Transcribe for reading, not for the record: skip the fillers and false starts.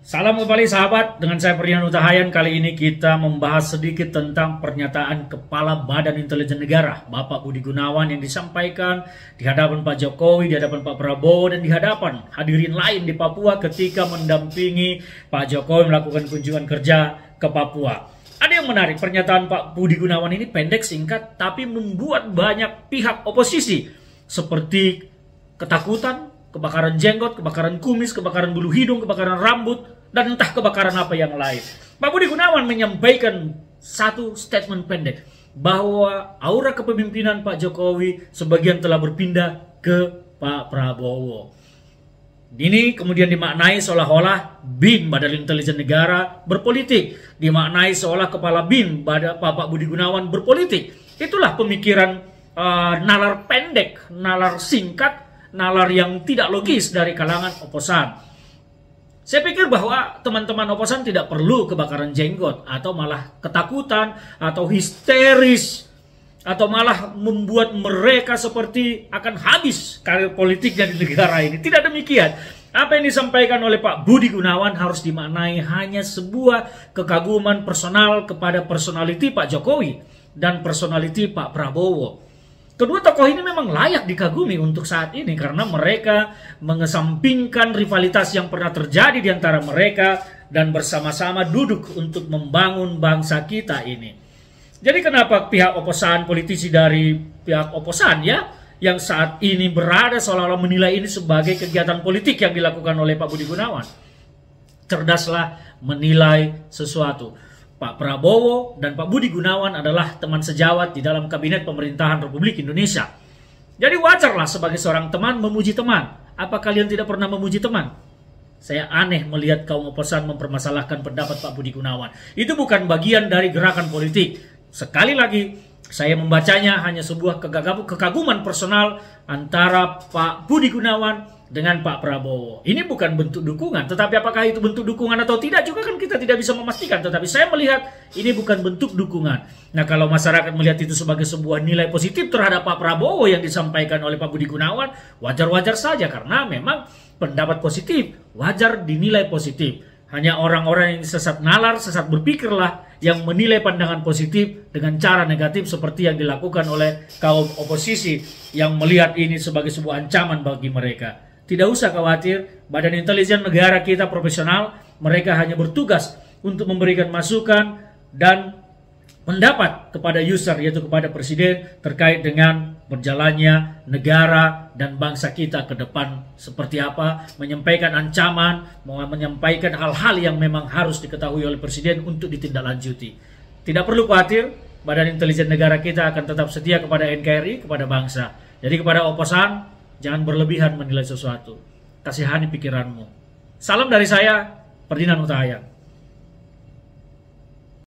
Salam kembali sahabat, dengan saya Ferdinand Utahayan. Kali ini kita membahas sedikit tentang pernyataan Kepala Badan Intelijen Negara, Bapak Budi Gunawan, yang disampaikan di hadapan Pak Jokowi, di hadapan Pak Prabowo, dan di hadapan hadirin lain di Papua ketika mendampingi Pak Jokowi melakukan kunjungan kerja ke Papua. Ada yang menarik, pernyataan Pak Budi Gunawan ini pendek, singkat, tapi membuat banyak pihak oposisi seperti ketakutan, kebakaran jenggot, kebakaran kumis, kebakaran bulu hidung, kebakaran rambut, dan entah kebakaran apa yang lain. Pak Budi Gunawan menyampaikan satu statement pendek bahwa aura kepemimpinan Pak Jokowi sebagian telah berpindah ke Pak Prabowo. Ini kemudian dimaknai seolah-olah BIN, Badan Intelijen Negara, berpolitik. Dimaknai seolah Kepala BIN, Bapak Budi Gunawan, berpolitik. Itulah pemikiran nalar pendek, nalar singkat, nalar yang tidak logis dari kalangan oposan. Saya pikir bahwa teman-teman oposan tidak perlu kebakaran jenggot atau malah ketakutan atau histeris atau malah membuat mereka seperti akan habis karir politiknya di negara ini. Tidak demikian. Apa yang disampaikan oleh Pak Budi Gunawan harus dimaknai hanya sebuah kekaguman personal kepada personality Pak Jokowi dan personality Pak Prabowo. Kedua tokoh ini memang layak dikagumi untuk saat ini karena mereka mengesampingkan rivalitas yang pernah terjadi di antara mereka dan bersama-sama duduk untuk membangun bangsa kita ini. Jadi kenapa pihak oposan, politisi dari pihak oposan ya, yang saat ini berada seolah-olah menilai ini sebagai kegiatan politik yang dilakukan oleh Pak Budi Gunawan? Cerdaslah menilai sesuatu. Pak Prabowo dan Pak Budi Gunawan adalah teman sejawat di dalam kabinet pemerintahan Republik Indonesia. Jadi wajarlah sebagai seorang teman memuji teman. Apa kalian tidak pernah memuji teman? Saya aneh melihat kaum oposan mempermasalahkan pendapat Pak Budi Gunawan. Itu bukan bagian dari gerakan politik. Sekali lagi, saya membacanya hanya sebuah kekaguman personal antara Pak Budi Gunawan dengan Pak Prabowo. Ini bukan bentuk dukungan, tetapi apakah itu bentuk dukungan atau tidak juga kan kita tidak bisa memastikan. Tetapi saya melihat ini bukan bentuk dukungan. Nah, kalau masyarakat melihat itu sebagai sebuah nilai positif terhadap Pak Prabowo yang disampaikan oleh Pak Budi Gunawan, wajar-wajar saja karena memang pendapat positif wajar dinilai positif. Hanya orang-orang yang sesat nalar, sesat berpikirlah yang menilai pandangan positif dengan cara negatif seperti yang dilakukan oleh kaum oposisi yang melihat ini sebagai sebuah ancaman bagi mereka. Tidak usah khawatir, Badan Intelijen Negara kita profesional, mereka hanya bertugas untuk memberikan masukan dan pendapat kepada user, yaitu kepada Presiden terkait dengan berjalannya negara dan bangsa kita ke depan seperti apa, menyampaikan ancaman, menyampaikan hal-hal yang memang harus diketahui oleh Presiden untuk ditindaklanjuti. Tidak perlu khawatir, Badan Intelijen Negara kita akan tetap setia kepada NKRI, kepada bangsa. Jadi kepada oposan, jangan berlebihan menilai sesuatu. Kasihani pikiranmu. Salam dari saya, Ferdinand Utahayan.